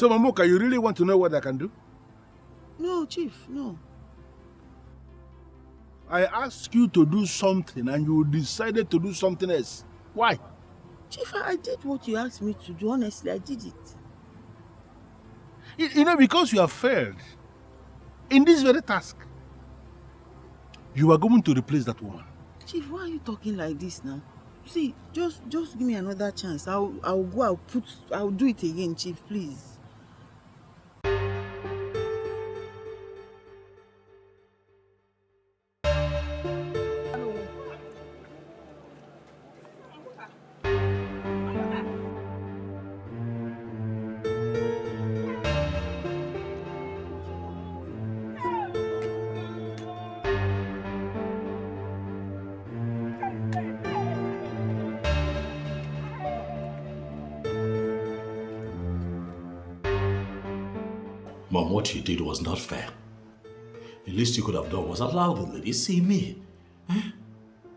So, Mamuka, you really want to know what I can do? No, Chief, no. I asked you to do something and you decided to do something else. Why? Chief, I did what you asked me to do. Honestly, I did it. You know, because you have failed in this very task, you are going to replace that woman. Chief, why are you talking like this now? See, just give me another chance. I'll go, I'll do it again, Chief, please. Mom, what you did was not fair. The least you could have done was allow the lady see me. Eh?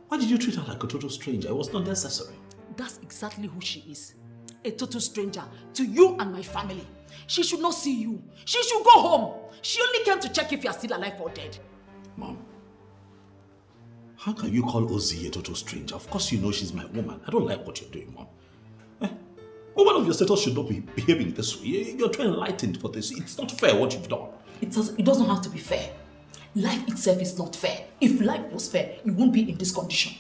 Why did you treat her like a total stranger? It was not necessary. That's exactly who she is. A total stranger to you and my family. She should not see you. She should go home. She only came to check if you are still alive or dead. Mom, how can you call Ozzy a total stranger? Of course you know she's my woman. I don't like what you're doing, Mom. Woman of your status should not be behaving this way. You're too enlightened for this. It's not fair what you've done. It doesn't have to be fair. Life itself is not fair. If life was fair, you won't be in this condition.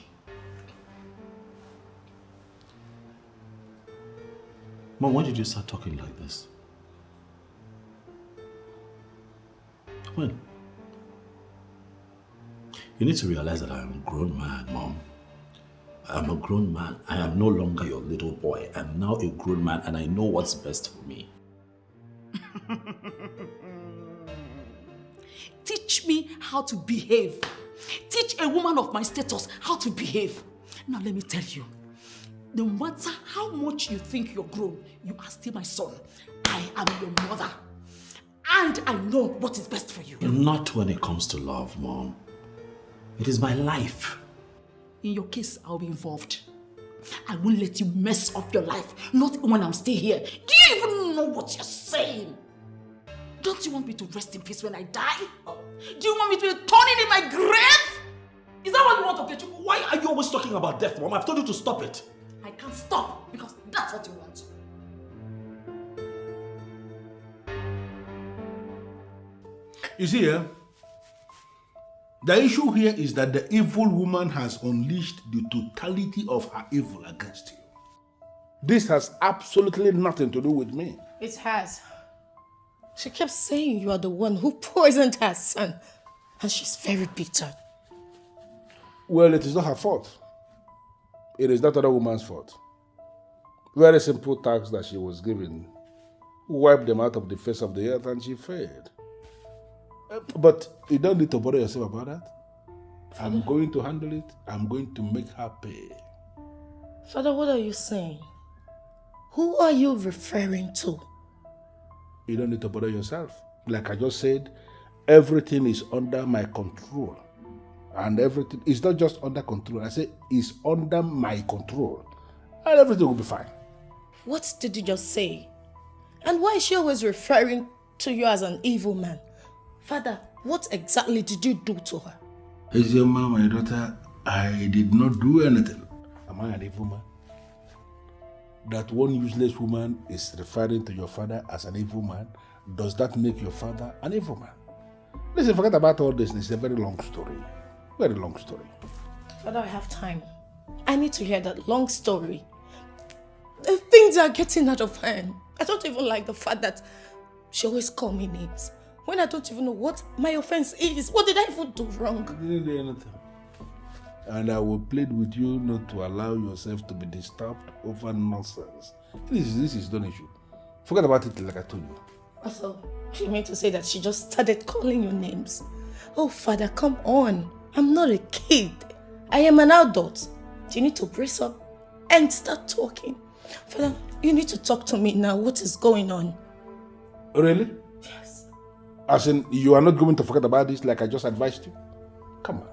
Mom, when did you start talking like this? When? You need to realize that I am a grown man, Mom. I am a grown man. I am no longer your little boy. I am now a grown man and I know what's best for me. Teach me how to behave. Teach a woman of my status how to behave. Now let me tell you, no matter how much you think you're grown, you are still my son. I am your mother. And I know what is best for you. Not when it comes to love, Mom. It is my life. In your case, I'll be involved. I won't let you mess up your life. Not when I'm still here. Do you even know what you're saying? Don't you want me to rest in peace when I die? Do you want me to be turning in my grave? Is that what you want to get? Why are you always talking about death, Mom? I've told you to stop it. I can't stop because that's what you want. You see, the issue here is that the evil woman has unleashed the totality of her evil against you. This has absolutely nothing to do with me. It has. She kept saying you are the one who poisoned her son. And she's very bitter. Well, it is not her fault. It is that other woman's fault. Very simple tasks that she was given. Wipe them out of the face of the earth and she failed. But you don't need to bother yourself about that. I'm going to handle it. I'm going to make her pay. Father, what are you saying? Who are you referring to? You don't need to bother yourself. Like I just said, everything is under my control. And everything is not just under control. I say it's under my control. And everything will be fine. What did you just say? And why is she always referring to you as an evil man? Father, what exactly did you do to her? Ezioma, my daughter, I did not do anything. Am I an evil man? That one useless woman is referring to your father as an evil man, does that make your father an evil man? Listen, forget about all this. It's a very long story. Very long story. Father, I have time. I need to hear that long story. The things are getting out of hand. I don't even like the fact that she always calls me names when I don't even know what my offense is. What did I even do wrong? You didn't do anything. And I will plead with you not to allow yourself to be disturbed over nonsense. This is not an issue. Forget about it like I told you. Also, you mean to say that she just started calling you names? Oh, Father, come on. I'm not a kid. I am an adult. You need to brace up and start talking. Father, you need to talk to me now. What is going on? Really? Yes. As in, you are not going to forget about this like I just advised you? Come on.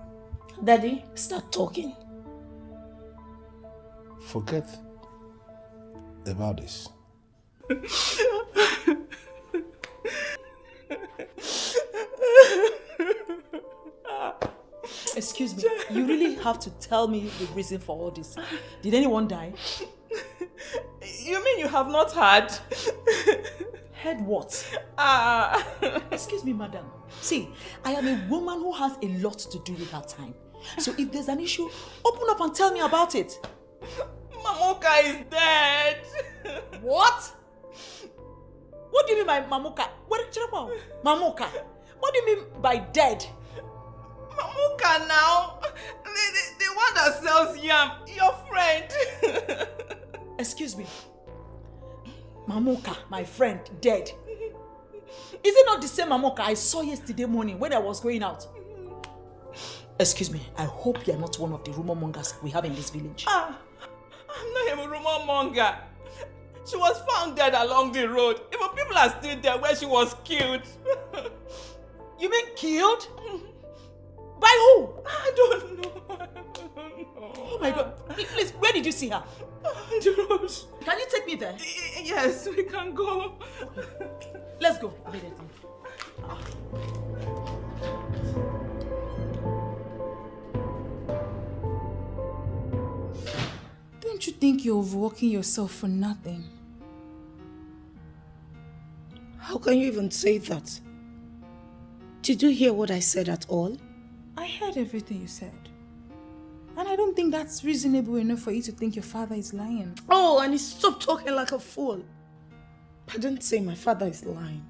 Daddy, start talking. Forget about this. Excuse me, you really have to tell me the reason for all this. Did anyone die? You mean you have not heard? Heard what? Excuse me, madam. See, I am a woman who has a lot to do with her time. So if there's an issue, open up and tell me about it. Mamuka is dead. What? What do you mean by Mamuka? Mamuka? What do you mean by dead? Mamuka now. The one that sells yam. Your friend. Excuse me. Mamuka, my friend, dead. Is it not the same Mamuka I saw yesterday morning when I was going out? Excuse me, I hope you are not one of the rumor mongers we have in this village. I'm not a rumor monger. She was found dead along the road. Even people are still there where she was killed. You mean killed? By who? I don't know. Oh my God. Please, where did you see her? On the road. Can you take me there? Yes, we can go. Let's go. Immediately. Don't you think you're overworking yourself for nothing? How can you even say that? Did you hear what I said at all? I heard everything you said. And I don't think that's reasonable enough for you to think your father is lying. Oh, and he stopped talking like a fool. I didn't say my father is lying.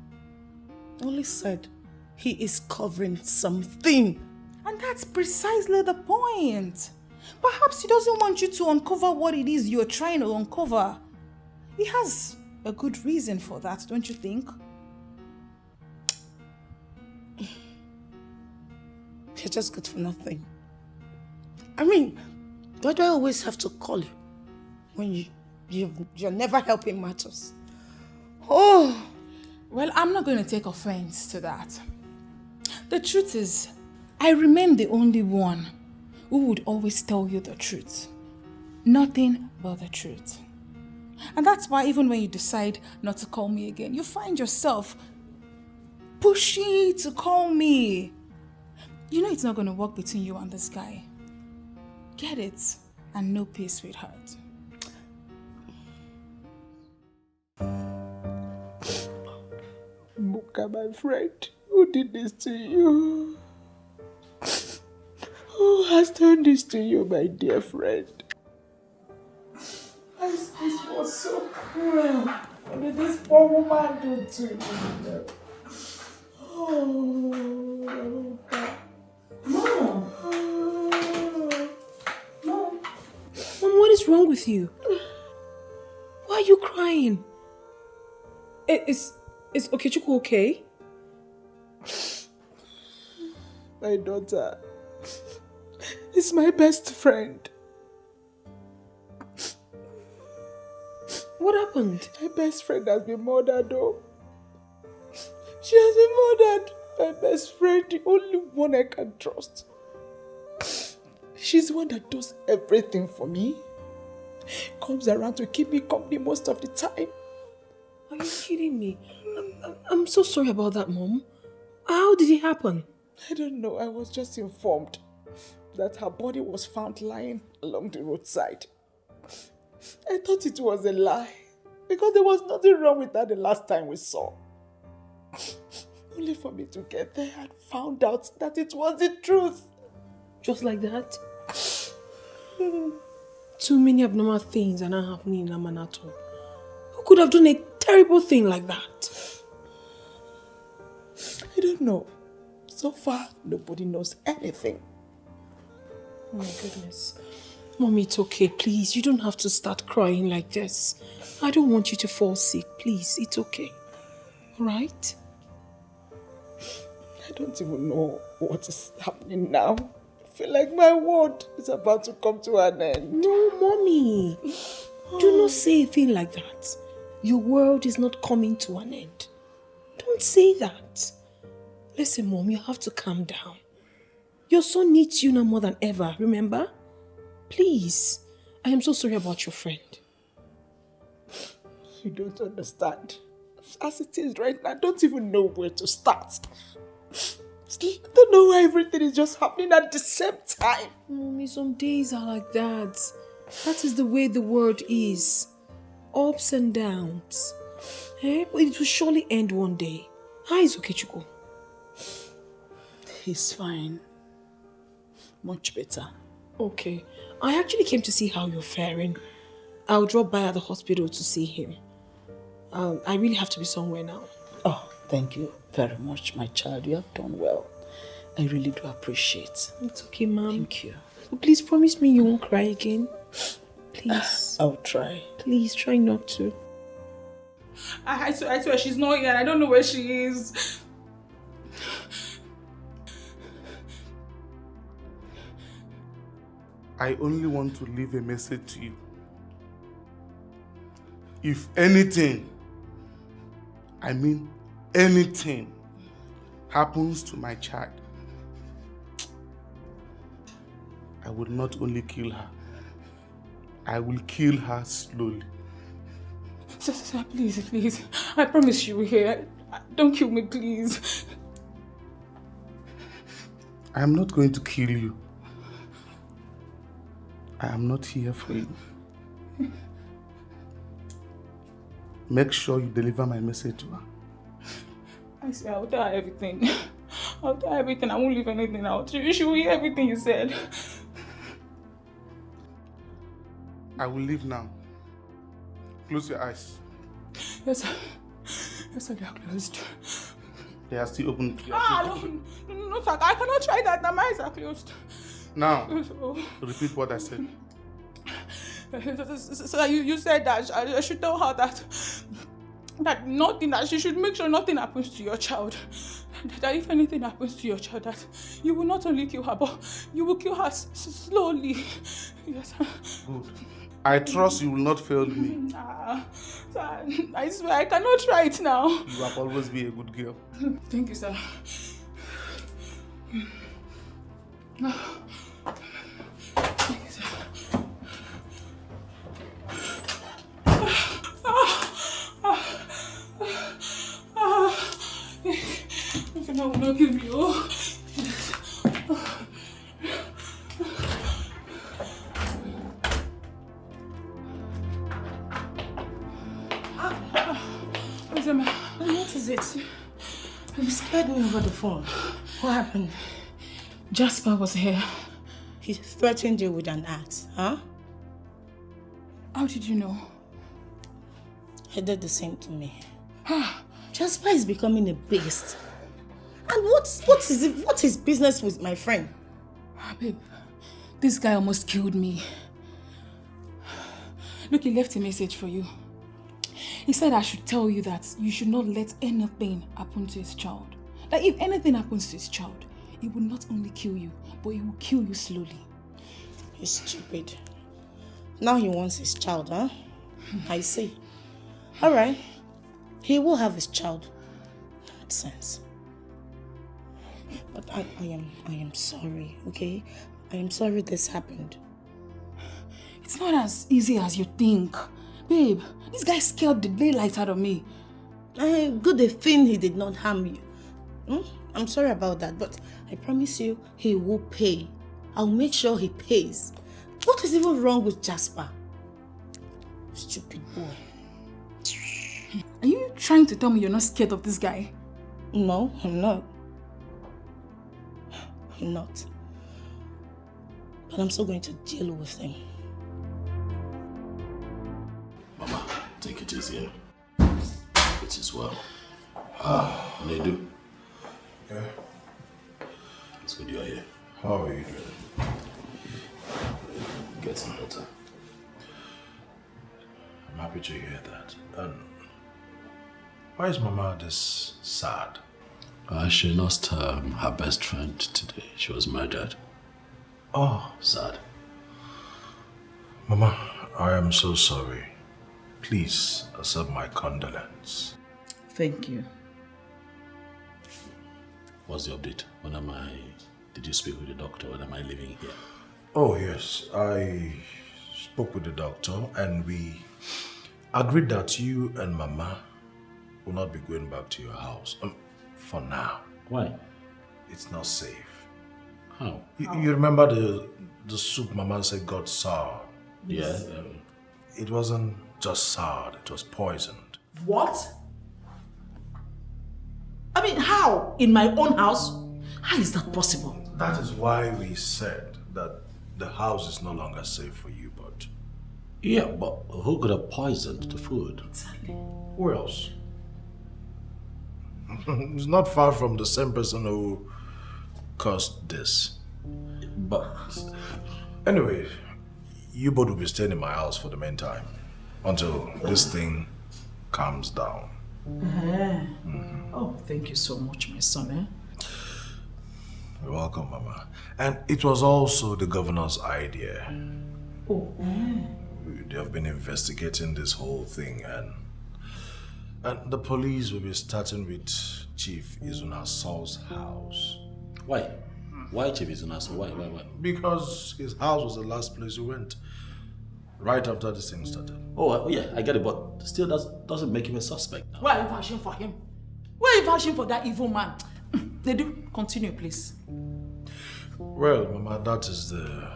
I only said he is covering something. And that's precisely the point. Perhaps he doesn't want you to uncover what it is you're trying to uncover. He has a good reason for that, don't you think? You're just good for nothing. I mean, why do I always have to call you when you're never helping matters? Oh! Well, I'm not going to take offense to that. The truth is, I remain the only one who would always tell you the truth. Nothing but the truth. And that's why even when you decide not to call me again, you find yourself pushing to call me. You know it's not going to work between you and this guy. Get it and no peace, sweetheart. Muka, my friend, who did this to you? Who has done this to you, my dear friend? This was so cruel. What did this poor woman do to you? Oh, Muka. Mom, what is wrong with you? Why are you crying? Is Okechukwu okay? My daughter is my best friend. What happened? My best friend has been murdered, though. She has been murdered. My best friend, the only one I can trust. She's the one that does everything for me. Comes around to keep me company most of the time. Are you kidding me? I'm so sorry about that, Mom. How did it happen? I don't know. I was just informed that her body was found lying along the roadside. I thought it was a lie because there was nothing wrong with her the last time we saw. Only for me to get there and found out that it was the truth. Just like that? Too many abnormal things are not happening in Amanato. Who could have done a terrible thing like that? I don't know. So far, nobody knows anything. Oh my goodness. Mommy, it's okay, please. You don't have to start crying like this. I don't want you to fall sick. Please, it's okay. Alright? I don't even know what is happening now. I feel like my world is about to come to an end. No, Mommy. Do not say a thing like that. Your world is not coming to an end. Don't say that. Listen, Mom, you have to calm down. Your son needs you now more than ever, remember? Please. I am so sorry about your friend. You don't understand. As it is right now, I don't even know where to start. I don't know why everything is just happening at the same time. Mommy, some days are like that. That is the way the world is. Ups and downs. But it will surely end one day. How is Okechukwu? He's fine. Much better. Okay. I actually came to see how you're faring. I'll drop by at the hospital to see him. I really have to be somewhere now. Oh, thank you very much, my child. You have done well. I really do appreciate. It's okay, Mom. Thank you. So please promise me you won't cry again. Please. I'll try. Please try not to. I swear she's not here and I don't know where she is. I only want to leave a message to you. If anything, I mean anything, happens to my child, I will not only kill her, I will kill her slowly. Sir, please. I promise you here. Don't kill me, please. I am not going to kill you. I am not here for you. Make sure you deliver my message to her. I swear, I'll tell her everything. I'll tell her everything. I won't leave anything out. She will hear everything you said. I will leave now. Close your eyes. Yes, sir, they are closed. They are still open. No, sir, I cannot try that. Now my eyes are closed. Now, Oh. repeat what I said. So you said that I should tell her that she should make sure nothing happens to your child. That if anything happens to your child, that you will not only kill her, but you will kill her slowly. Yes. Good. I trust you will not fail me. Sir, I swear I cannot try it now. You have always been a good girl. Thank you, sir. I will not kill you. What is it? You scared me over the phone. What happened? Jasper was here. He threatened you with an axe, huh? How did you know? He did the same to me. Jasper is becoming a beast. And what's his business with my friend? Babe, this guy almost killed me. Look, he left a message for you. He said I should tell you that you should not let anything happen to his child. That if anything happens to his child, he will not only kill you, but he will kill you slowly. He's stupid. Now he wants his child, huh? I see. Alright. He will have his child. Nonsense. But I am sorry, okay? I am sorry this happened. It's not as easy as you think. Babe, this guy scared the daylight out of me. Good thing he did not harm you. I'm sorry about that, but I promise you he will pay. I'll make sure he pays. What is even wrong with Jasper? Stupid boy. Are you trying to tell me you're not scared of this guy? No, I'm not. I'm not. But I'm still going to deal with him. Mama, take it easy. It is well. Nedu. Okay. It's good you're here. How are you doing? Getting better. I'm happy to hear that. And why is Mama this sad? She lost her best friend today. She was murdered. Oh, Sad. Mama, I am so sorry. Please accept my condolence. Thank you. What's the update? Did you speak with the doctor? When am I leaving here? Oh yes, I spoke with the doctor and we agreed that you and Mama will not be going back to your house. For now. Why? it's not safe. How? You remember the soup Mama said got sour? Yeah. It wasn't just sour, it was poisoned. What? I mean, how? In my own house? How is that possible? That is why we said that the house is no longer safe for you, but... Yeah, but who could have poisoned the food? Exactly. Who else? It's not far from the same person who caused this. But Anyway, you both will be staying in my house for the meantime until this thing calms down. Oh, thank you so much, my son. You're welcome, Mama. And it was also the governor's idea. Oh. They have been investigating this whole thing, and the police will be starting with Chief Izuna Saul's house. why? Why Chief Izuna? So why? Because his house was the last place we went. Right after this thing started. Oh, yeah, I get it, but still doesn't make him a suspect now. Why are you vouching for him? Why are you vouching for that evil man? They do. Continue, please. Well, Mama, that is the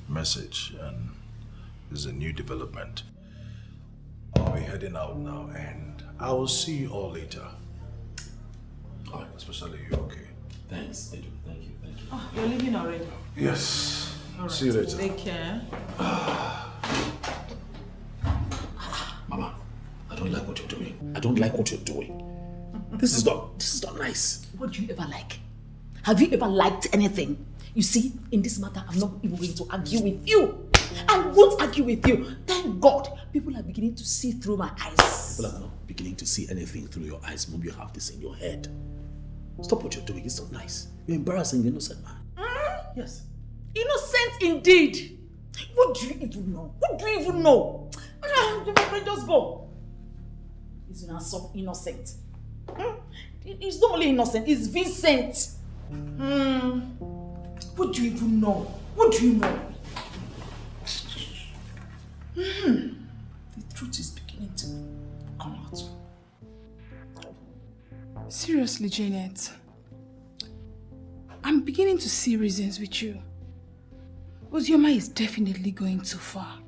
message, and this is a new development. I'll be heading out now, and I will see you all later. All right. Especially you, okay? Thanks, Edu. Thank you. Oh, you're leaving already. Yes. See you later. Take care. Mama, I don't like what you're doing. I don't like what you're doing. This is not nice. What do you ever like? Have you ever liked anything? You see, in this matter, I'm not even going to argue with you. I won't argue with you. Thank God, people are beginning to see through my eyes. People are not beginning to see anything through your eyes, Mom. You have this in your head. Stop what you're doing. It's not nice. You're embarrassing the innocent man. Yes. Innocent indeed. What do you even know? What do you even know? Just go. He's not so innocent. He's not only innocent, he's Vincent. What do you even know? What do you know? The truth is beginning to come out. Seriously, Janet. I'm beginning to see reasons with you. Ozioma is definitely going too far.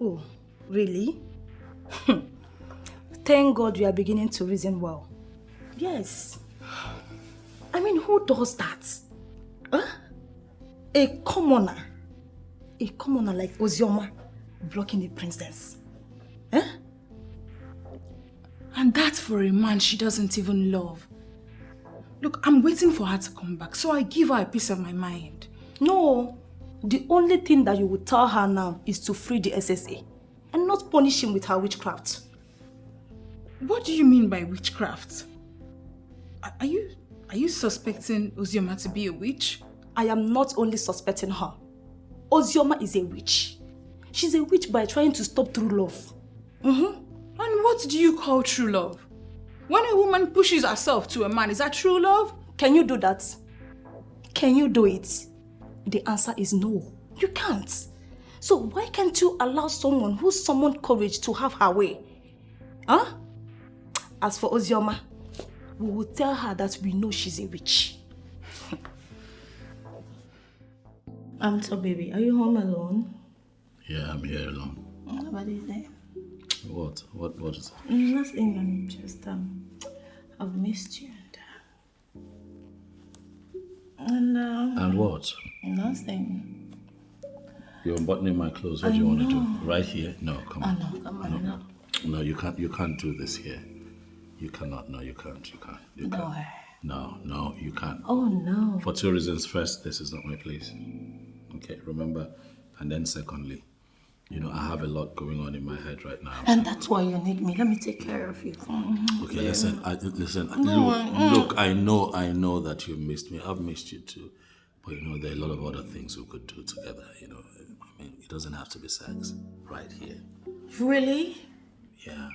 Oh, really? Thank God you are beginning to reason well. Yes. I mean, who does that? Huh? A commoner like Ozioma blocking the princess. Huh? And that's for a man she doesn't even love. Look, I'm waiting for her to come back, so I give her a piece of my mind. No, the only thing that you would tell her now is to free the SSA and not punish him with her witchcraft. What do you mean by witchcraft? Are you suspecting Ozioma to be a witch? I am not only suspecting her. Ozioma is a witch. She's a witch by trying to stop true love. And what do you call true love? When a woman pushes herself to a man, is that true love? Can you do that? Can you do it? The answer is no. You can't. So why can't you allow someone who summoned courage to have her way? Huh? As for Ozioma, we will tell her that we know she's a witch. So baby, are you home alone? Yeah, I'm here alone. Nobody's there. What is it? Nothing, I'm just, I've missed you. And what? Nothing. You're unbuttoning my clothes. What do you want to do? Right here? No, come on. No, come on, no. No, you can't do this here. You cannot. No, you can't. You can't. No, you can't. Oh, no. For two reasons. First, this is not my place. Okay, remember? And then secondly, I have a lot going on in my head right now. And that's why you need me. Let me take care of you. Okay, listen. Look, I know that you missed me. I've missed you too. But there are a lot of other things we could do together, I mean, it doesn't have to be sex. Right here. Really? Yeah.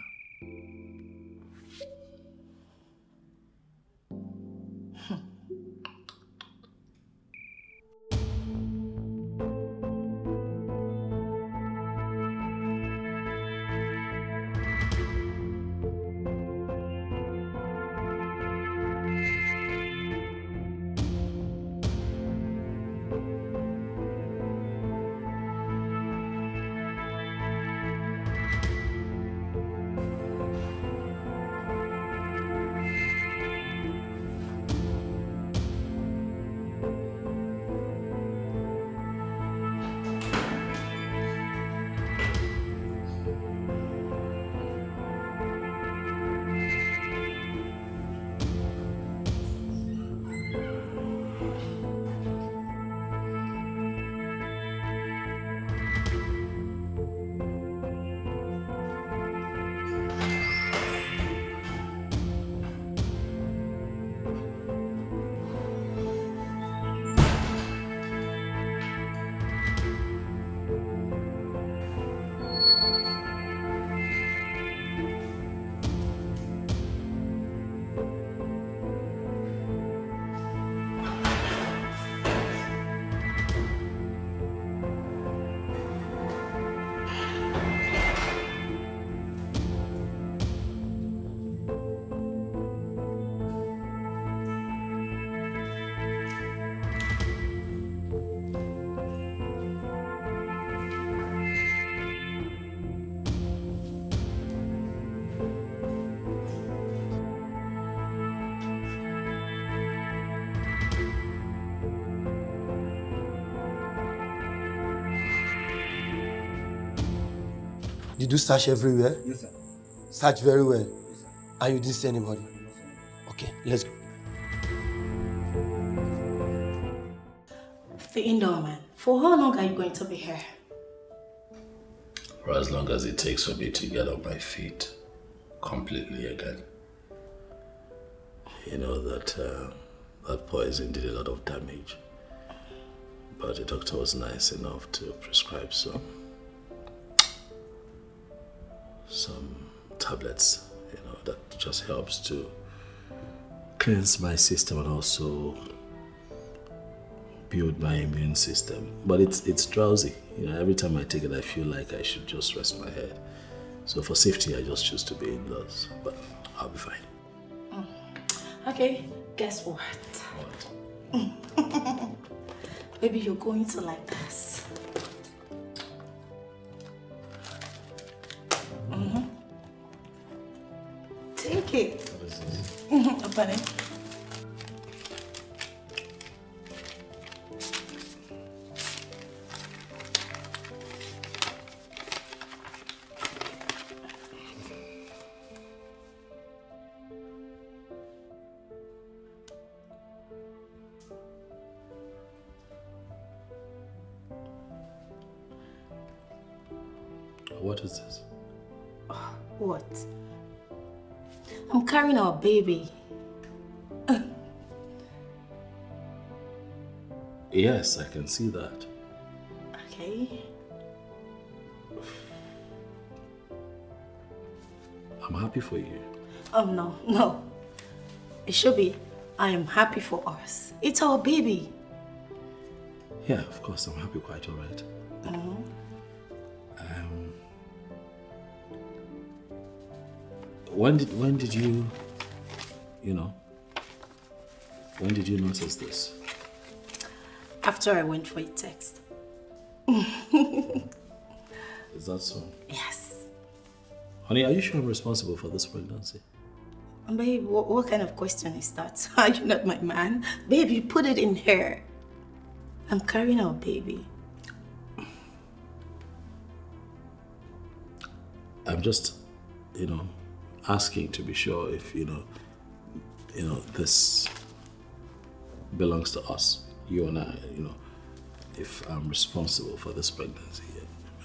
do search everywhere? Yes, sir. Search very well. Yes, sir. And you didn't see anybody? Okay, let's go. The indoor man, for how long are you going to be here? For as long as it takes for me to get on my feet completely again. You know that that poison did a lot of damage. But the doctor was nice enough to prescribe some tablets, you know, that just helps to cleanse my system and also build my immune system. But it's drowsy. You know, every time I take it, I feel like I should just rest my head. So for safety, I just choose to be indoors. But I'll be fine. Okay, guess what? Maybe you're going to like this. Take it. What is this? Open it. What is this? What? I'm carrying our baby. Yes, I can see that. Okay. I'm happy for you. Oh, no. It should be, I am happy for us. It's our baby. Yeah, of course, I'm happy, quite all right. When did you notice this? After I went for a text. Is that so? Yes. Honey, are you sure I'm responsible for this pregnancy? Babe, what kind of question is that? Are you not my man? Babe, you put it in her. I'm carrying our baby. I'm just, asking to be sure if, this belongs to us, you and I, if I'm responsible for this pregnancy.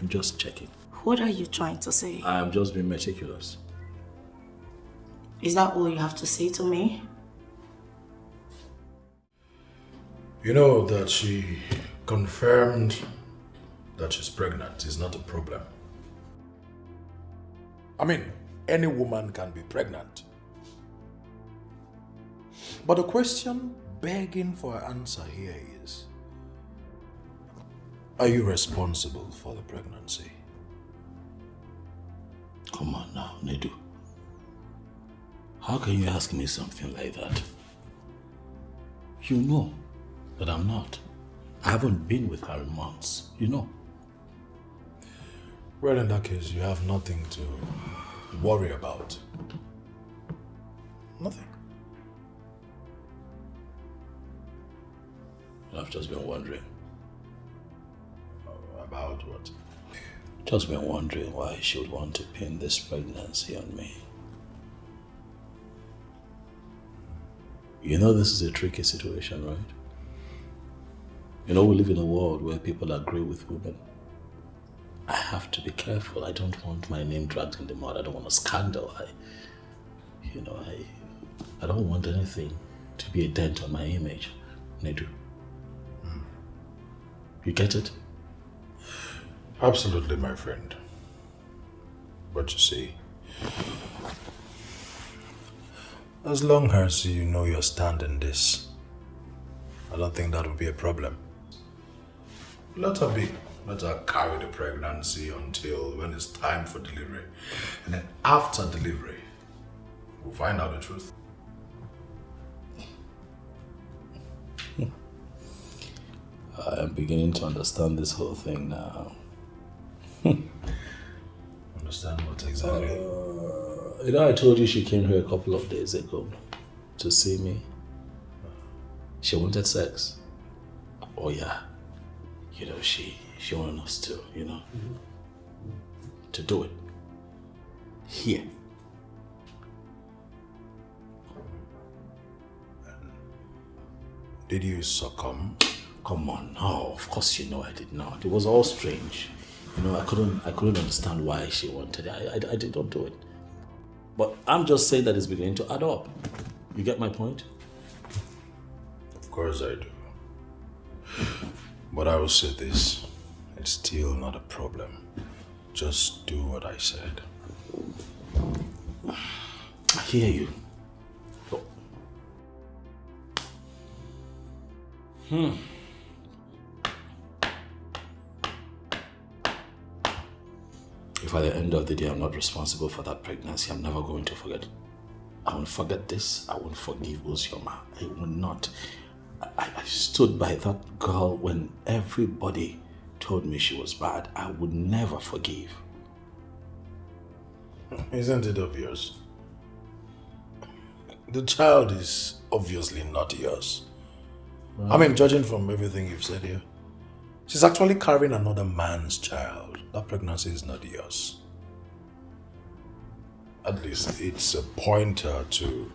I'm just checking. What are you trying to say? I'm just being meticulous. Is that all you have to say to me? You know that she confirmed that she's pregnant is not a problem. I mean, any woman can be pregnant. But the question begging for an answer here is, are you responsible for the pregnancy? Come on now, Nedu. How can you ask me something like that? You know that I'm not. I haven't been with her in months, you know. Well, in that case, you have nothing to worry about. Nothing. I've just been wondering. About what? Just been wondering why she would want to pin this pregnancy on me. You know this is a tricky situation, right? You know we live in a world where people agree with women. I have to be careful. I don't want my name dragged in the mud. I don't want a scandal. I don't want anything to be a dent on my image. Nedu. You get it? Absolutely, my friend. But you see, as long as you know your stand in this, I don't think that will be a problem. Let her be. Let her carry the pregnancy until when it's time for delivery. And then after delivery, we'll find out the truth. I am beginning to understand this whole thing now. Understand what exactly? I told you she came here a couple of days ago to see me. She wanted sex. Oh yeah. She wanted us to, to do it. Here. Did you succumb? Come on, no, of course you know I did not. It was all strange. You know, I couldn't understand why she wanted it. I did not do it. But I'm just saying that it's beginning to add up. You get my point? Of course I do. But I will say this. It's still not a problem. Just do what I said. I hear you. If at the end of the day I'm not responsible for that pregnancy, I'm never going to forget. I won't forget this. I won't forgive Uzioma. I will not. I stood by that girl when everybody told me she was bad. I would never forgive. Isn't it obvious? The child is obviously not yours. I mean, judging from everything you've said here, she's actually carrying another man's child. That pregnancy is not yours. At least it's a pointer to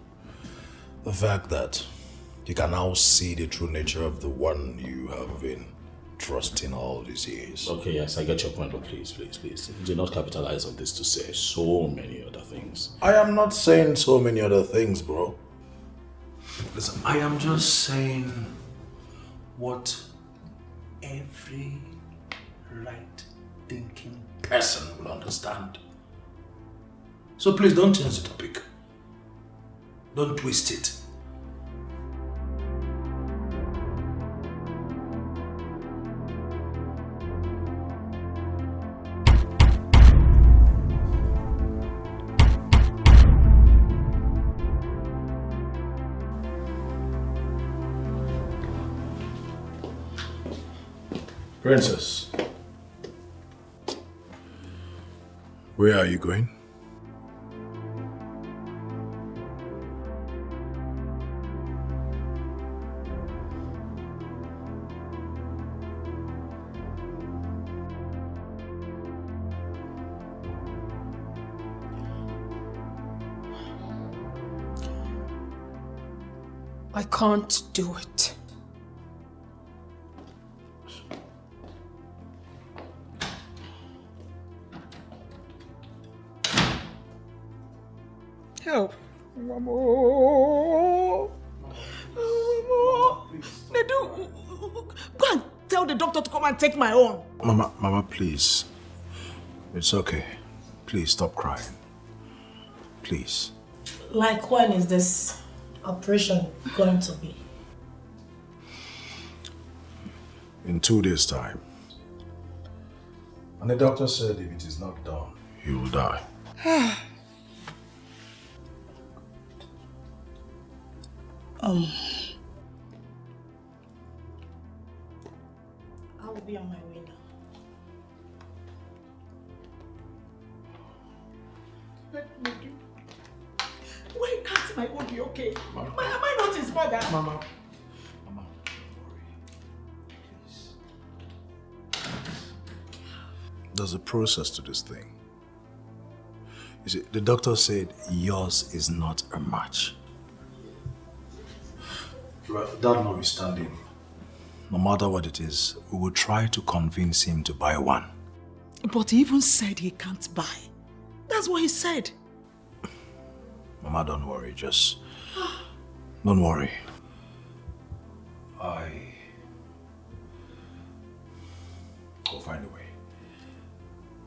the fact that you can now see the true nature of the one you have been trusting all these years. Okay, yes, I get your point, but please. Do not capitalize on this to say so many other things. I am not saying so many other things, bro. Listen, I am just saying what every right-thinking person will understand. So please don't change the topic. Don't twist it. Princess, where are you going? I can't do it. Help. Mama. Nedu, go and tell the doctor to come and take my own. Mama, please. It's okay. Please stop crying. Please. Like, when is this operation going to be? In 2 days' time. And the doctor said if it is not done, he will die. I will be on my way now. Why can't my own be okay? Am I not his mother? Mama, don't worry. Please. There's a process to this thing. You see, the doctor said yours is not a match. Well, that notwithstanding, no matter what it is, we will try to convince him to buy one. But he even said he can't buy. That's what he said. Mama, don't worry, just don't worry. I'll find a way.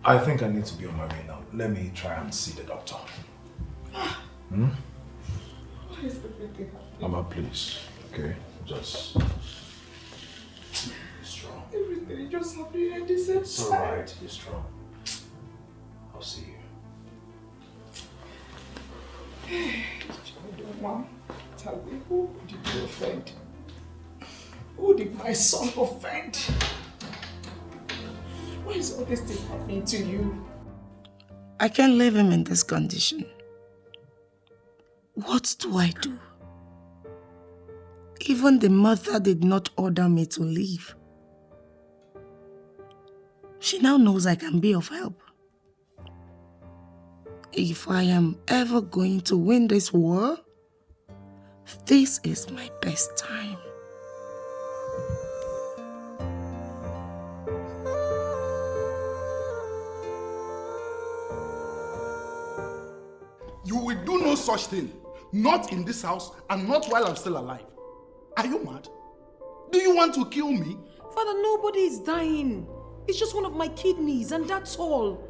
I think I need to be on my way now. Let me try and see the doctor. What is everything happening? Mama, please. Okay, just be strong. Everything just happening at the same time. It's alright, be strong. I'll see you. Mom, tell me, who did you offend? Who did my son offend? Why is all this thing happening to you? I can't leave him in this condition. What do I do? Even the mother did not order me to leave. She now knows I can be of help. If I am ever going to win this war, this is my best time. You will do no such thing. Not in this house and not while I'm still alive. Are you mad? Do you want to kill me? Father, nobody is dying. It's just one of my kidneys and that's all.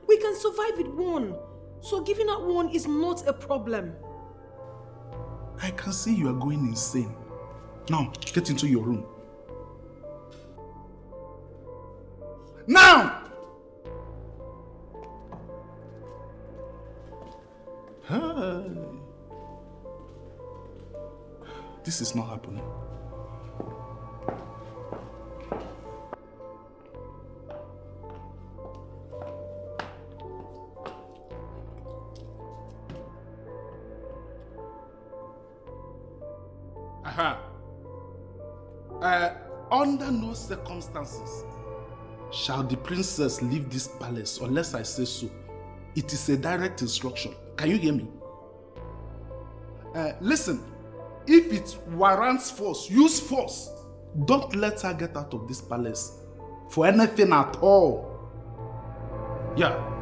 We can survive with one. So giving out one is not a problem. I can see you are going insane. Now, get into your room. Now! Hey. This is not happening. Under no circumstances shall the princess leave this palace unless I say so. It is a direct instruction. Can you hear me? Listen, if it warrants force, use force. Don't let her get out of this palace for anything at all. Yeah.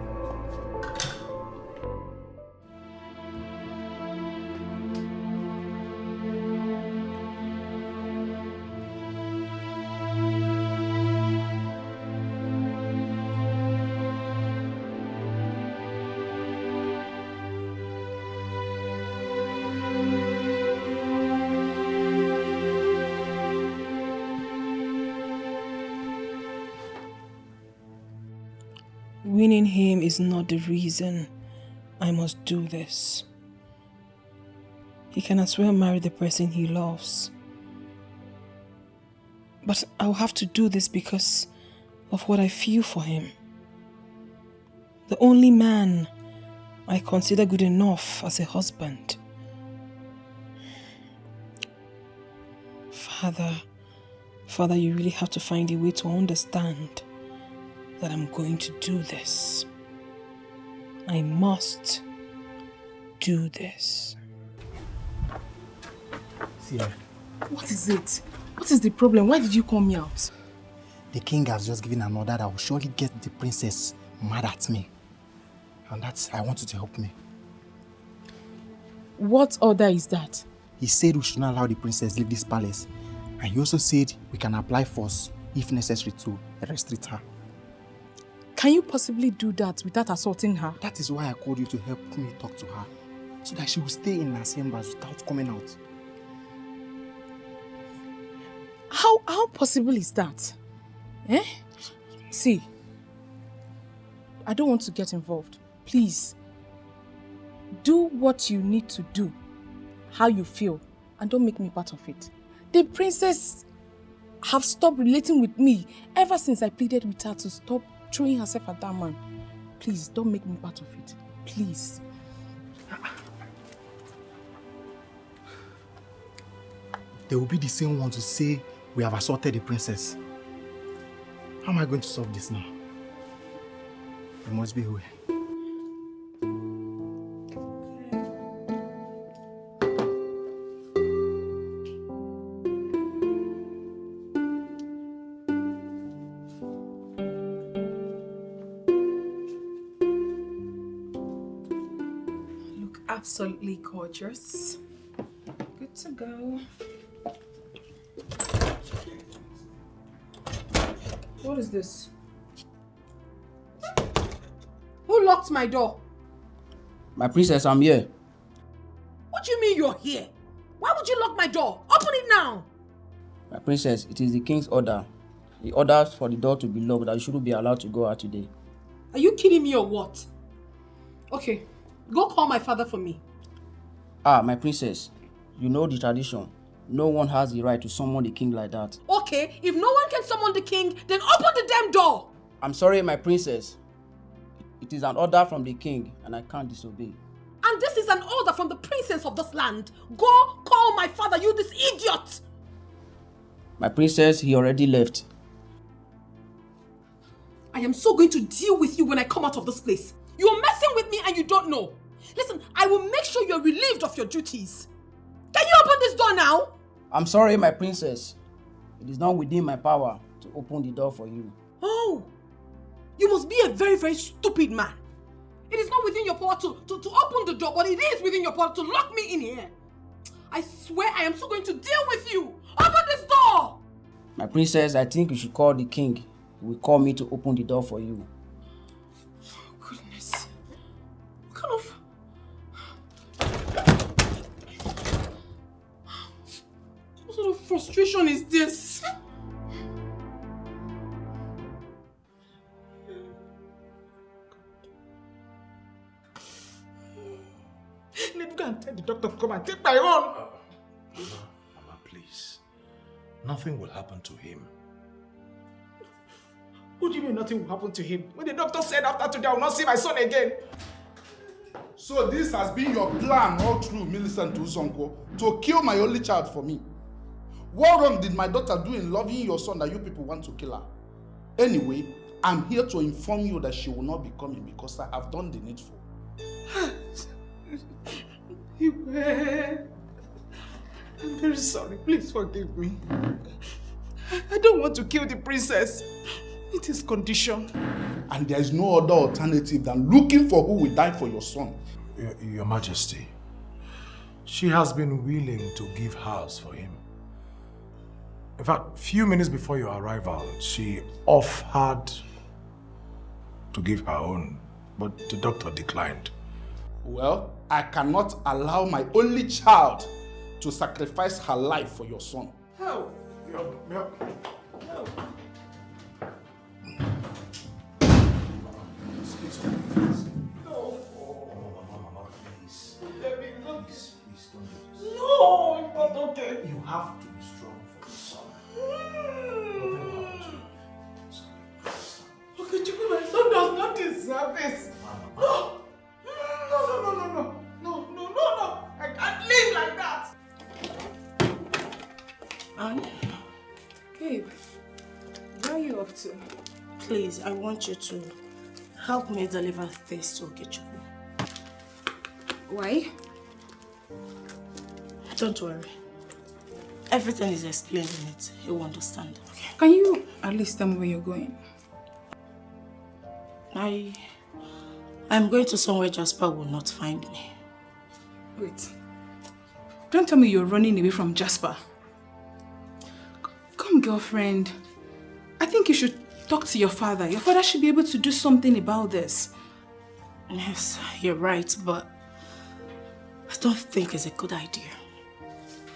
Winning him is not the reason I must do this. He can as well marry the person he loves. But I'll have to do this because of what I feel for him. The only man I consider good enough as a husband. Father, you really have to find a way to understand that I'm going to do this. I must do this. Sierra. What is it? What is the problem? Why did you call me out? The king has just given an order that will surely get the princess mad at me. And I want you to help me. What order is that? He said we should not allow the princess leave this palace. And he also said we can apply force, if necessary, to restrict her. Can you possibly do that without assaulting her? That is why I called you to help me talk to her, so that she will stay in her chambers without coming out. How possible is that? Eh? See, I don't want to get involved. Please, do what you need to do, how you feel, and don't make me part of it. The princess have stopped relating with me ever since I pleaded with her to stop throwing herself at that man. Please, don't make me part of it. Please. They will be the same ones to say we have assaulted the princess. How am I going to solve this now? There must be a way. Absolutely gorgeous. Good to go. What is this? Who locked my door? My princess, I'm here. What do you mean you're here? Why would you lock my door? Open it now! My princess, it is the king's order. He orders for the door to be locked that you shouldn't be allowed to go out today. Are you kidding me or what? Okay, go call my father for me. My princess, you know the tradition. No one has the right to summon the king like that. Okay, if no one can summon the king, then open the damn door! I'm sorry, my princess. It is an order from the king and I can't disobey. And this is an order from the princess of this land. Go call my father, you this idiot! My princess, he already left. I am so going to deal with you when I come out of this place. You're messing sitting with me and you don't know. Listen, I will make sure you're relieved of your duties. Can you open this door now? I'm sorry, my princess. It is not within my power to open the door for you. Oh, you must be a very, very stupid man. It is not within your power to open the door, but it is within your power to lock me in here. I swear I am still going to deal with you. Open this door! My princess, I think you should call the king. He will call me to open the door for you. Oh, goodness. What kind of... What sort of frustration is this? Let me go and tell the doctor to come and take my own. Mama, please. Nothing will happen to him. What do you mean nothing will happen to him? When the doctor said after today I will not see my son again. So this has been your plan all through, Millicent Uzonko, to kill my only child for me. What wrong did my daughter do in loving your son that you people want to kill her? Anyway, I'm here to inform you that she will not be coming because I have done the needful. I'm very sorry. Please forgive me. I don't want to kill the princess. It is conditioned. And there is no other alternative than looking for who will die for your son. Your Majesty, she has been willing to give hers for him. In fact, few minutes before your arrival, she offered to give her own, but the doctor declined. Well, I cannot allow my only child to sacrifice her life for your son. How? No. No, it's not okay. You have to be strong for your son. Nothing will happen to you. Okay, Chukwu, my son does not deserve this. No. No. I can't live like that. Anne, Babe, where are you up to? please, I want you to help me deliver this to Okechukwu. Why? Don't worry. Everything is explained in it. He will understand. Okay. Can you at least tell me where you're going? I'm going to somewhere Jasper will not find me. Wait. Don't tell me you're running away from Jasper. Come, girlfriend. I think you should talk to your father. Your father should be able to do something about this. Yes, you're right, but I don't think it's a good idea.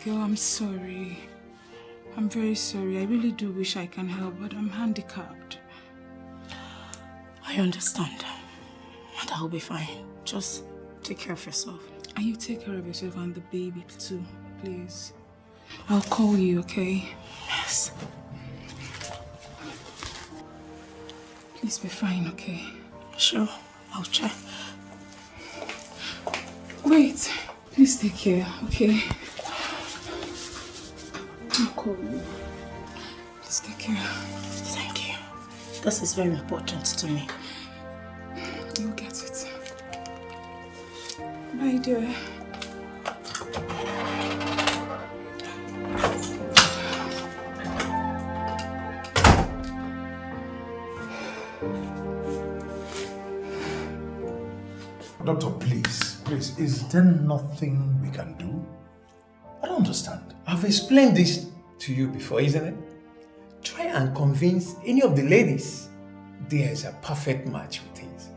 Girl, I'm sorry. I'm very sorry. I really do wish I can help, but I'm handicapped. I understand. And I'll be fine. Just take care of yourself. And you take care of yourself and the baby too, please. I'll call you, okay? Yes. Please be fine, okay? Sure, I'll try. Wait, please take care, okay? I'll call you. Please take care. Thank you. This is very important to me. You'll get it. Bye, dear. Doctor, please, is there nothing we can do? I don't understand. I've explained this to you before, isn't it? Try and convince any of the ladies there is a perfect match with things.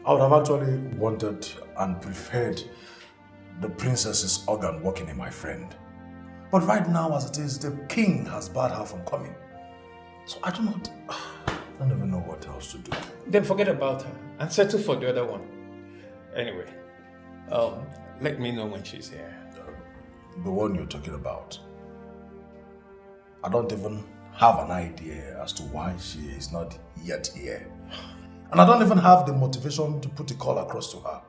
I would have actually wanted and preferred the princess's organ working in my friend. But right now, as it is, the king has barred her from coming. So I don't even know what else to do. Then forget about her and settle for the other one. Anyway, let me know when she's here. The one you're talking about. I don't even have an idea as to why she is not yet here. And I don't even have the motivation to put a call across to her.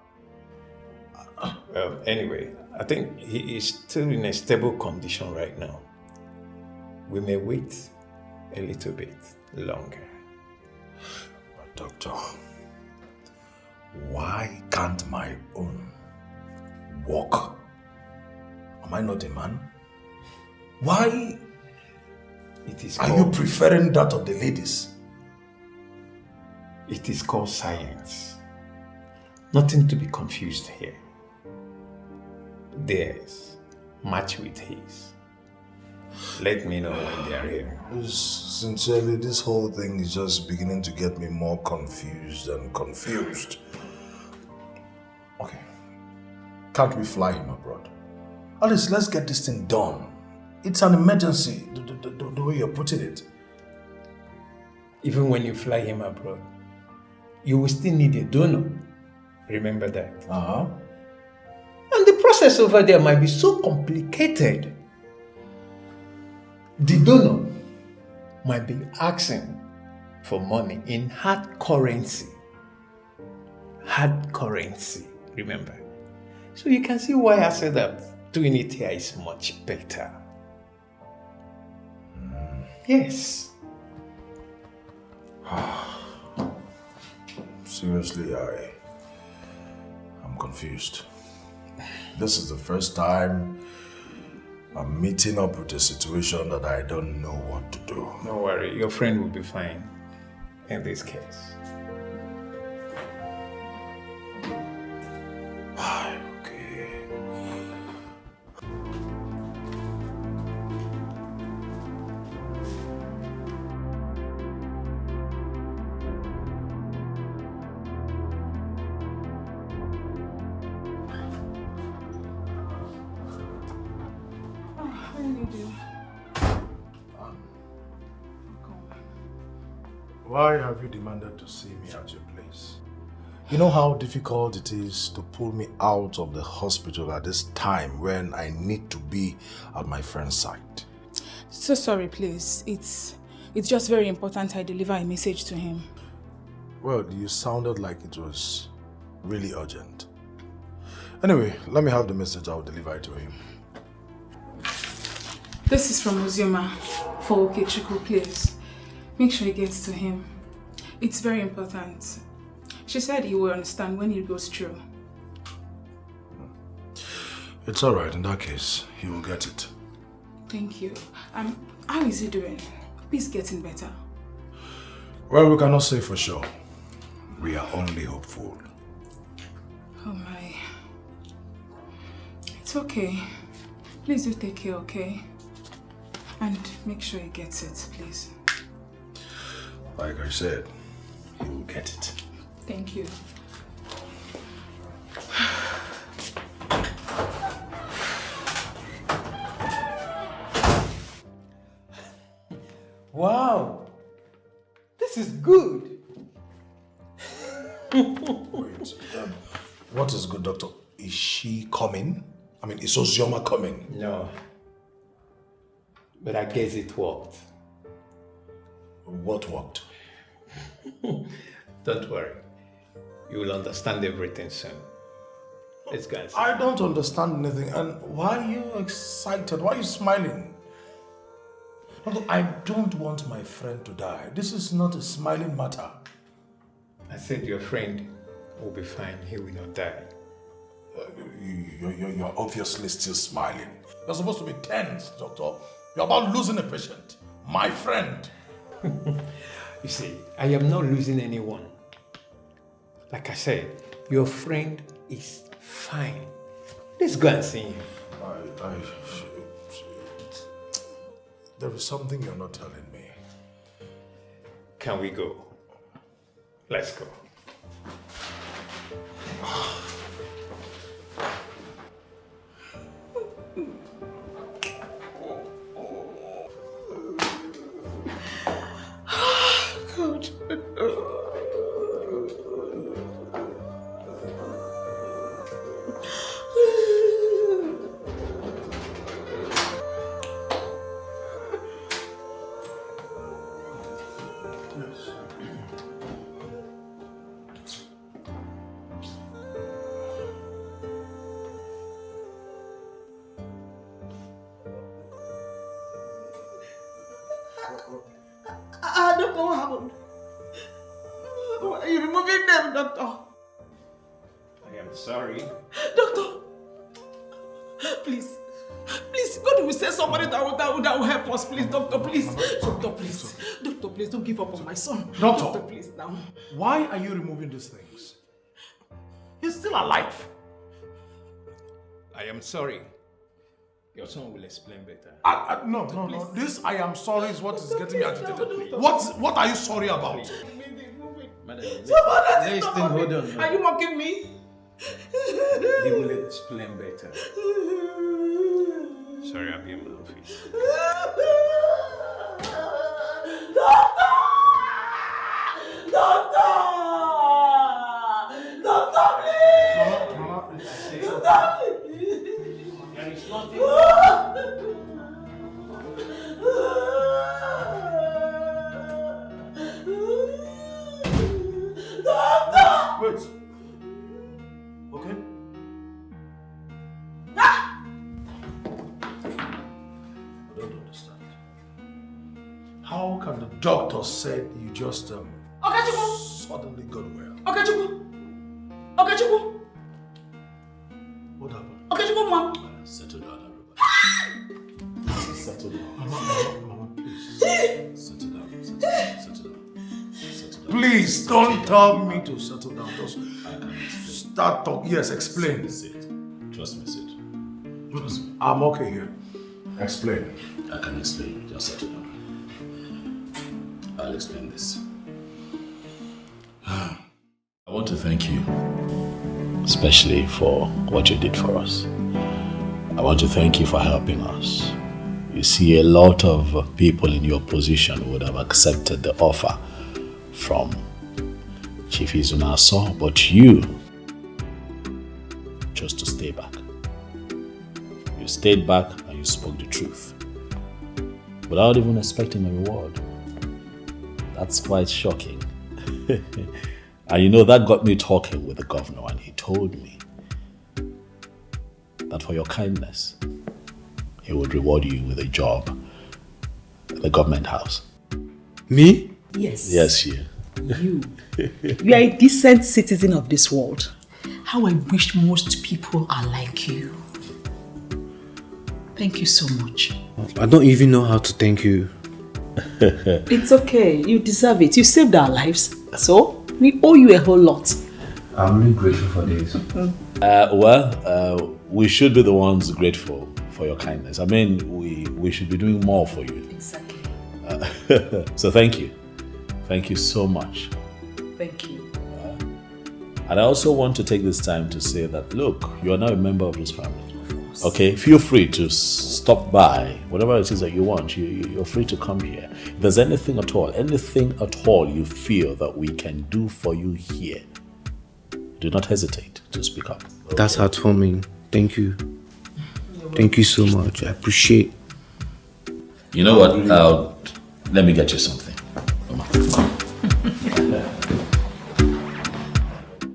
Anyway, I think he is still in a stable condition right now. We may wait a little bit longer. Doctor, why can't my own walk? Am I not a man? Why are you preferring that of the ladies? It is called science. Nothing to be confused here. Theirs match with his. Let me know when they are here. Sincerely, this whole thing is just beginning to get me more confused and confused. Okay. Can't we fly him abroad? At least let's get this thing done. It's an emergency, the way you're putting it. Even when you fly him abroad, you will still need a donor. Remember that. Uh-huh. And the process over there might be so complicated. The donor might be asking for money in hard currency. Hard currency, remember. So you can see why I said that doing it here is much better. Yes. Seriously, I'm confused. This is the first time I'm meeting up with a situation that I don't know what to do. Don't worry, your friend will be fine in this case. Okay. Why have you demanded to see me at your place? You know how difficult it is to pull me out of the hospital at this time when I need to be at my friend's side. So sorry, please. It's just very important I deliver a message to him. Well, you sounded like it was really urgent. Anyway, let me have the message. I'll deliver it to him. This is from Ozioma for Etiko, please. Make sure it gets to him. It's very important. She said he will understand when it goes through. It's alright, in that case, he will get it. Thank you. How is he doing? He's getting better. Well, we cannot say for sure. We are only hopeful. Oh my. It's okay. Please do take care, okay? And make sure he gets it, please. Like I said, he will get it. Thank you. Wow, this is good. Wait, what is good, doctor? Is she coming? I mean, is Ozioma coming? No, but I guess it worked. What worked? Don't worry, you will understand everything soon. Let's go and see. I don't understand anything. And why are you excited? Why are you smiling? Doctor, I don't want my friend to die. This is not a smiling matter. I said your friend will be fine. He will not die. You're obviously still smiling. You're supposed to be tense, doctor. You're about losing a patient. My friend. You see, I am not losing anyone. Like I said, your friend is fine. Let's go and see him. There is something you're not telling me. Can we go? Let's go. God. I don't know what happened. removing them, doctor. I am sorry. Doctor, please, God will send somebody that will help us, please, doctor, please. Doctor, please, don't give up on my son. Doctor, please, now. Why are you removing these things? He's still alive. I am sorry. Your son will explain better. No. This I am sorry is what is getting me agitated. What are you sorry about? Madam, Hold on. Are you mocking me? He will explain better. Sorry, I'll be in my office. Doctor, please! Mama, There is nothing. Wait. Okay. I don't understand. How can the doctor say you just suddenly got well? Okechukwu. What happened? Okechukwu, mom. Settle down, everybody. Settle down. Mama, please. Settle down. Please don't tell me to settle down. Just start talking. Yes, explain. Trust me, Sid. Trust me. I'm okay here. Explain. I can explain. Just settle down. I'll explain this. I want to thank you, especially for what you did for us. I want to thank you for helping us. You see, a lot of people in your position would have accepted the offer from Chief Izunaso, but you chose to stay back. You stayed back and you spoke the truth without even expecting a reward. That's quite shocking. And you know, that got me talking with the governor, and he told me that for your kindness, he would reward you with a job at the government house. Me? Yes. Yes, you. You. You are a decent citizen of this world. How I wish most people are like you. Thank you so much. I don't even know how to thank you. It's okay. You deserve it. You saved our lives. So, we owe you a whole lot. I'm really grateful for this. We should be the ones grateful for your kindness. I mean, we should be doing more for you. Exactly. So thank you. Thank you so much. Thank you. And I also want to take this time to say that, look, you are now a member of this family. Okay, feel free to stop by, whatever it is that you want, you're free to come here. If there's anything at all you feel that we can do for you here, do not hesitate to speak up. That's heartwarming. Thank you. Thank you so much. I appreciate. You know what? Let me get you something. Come on.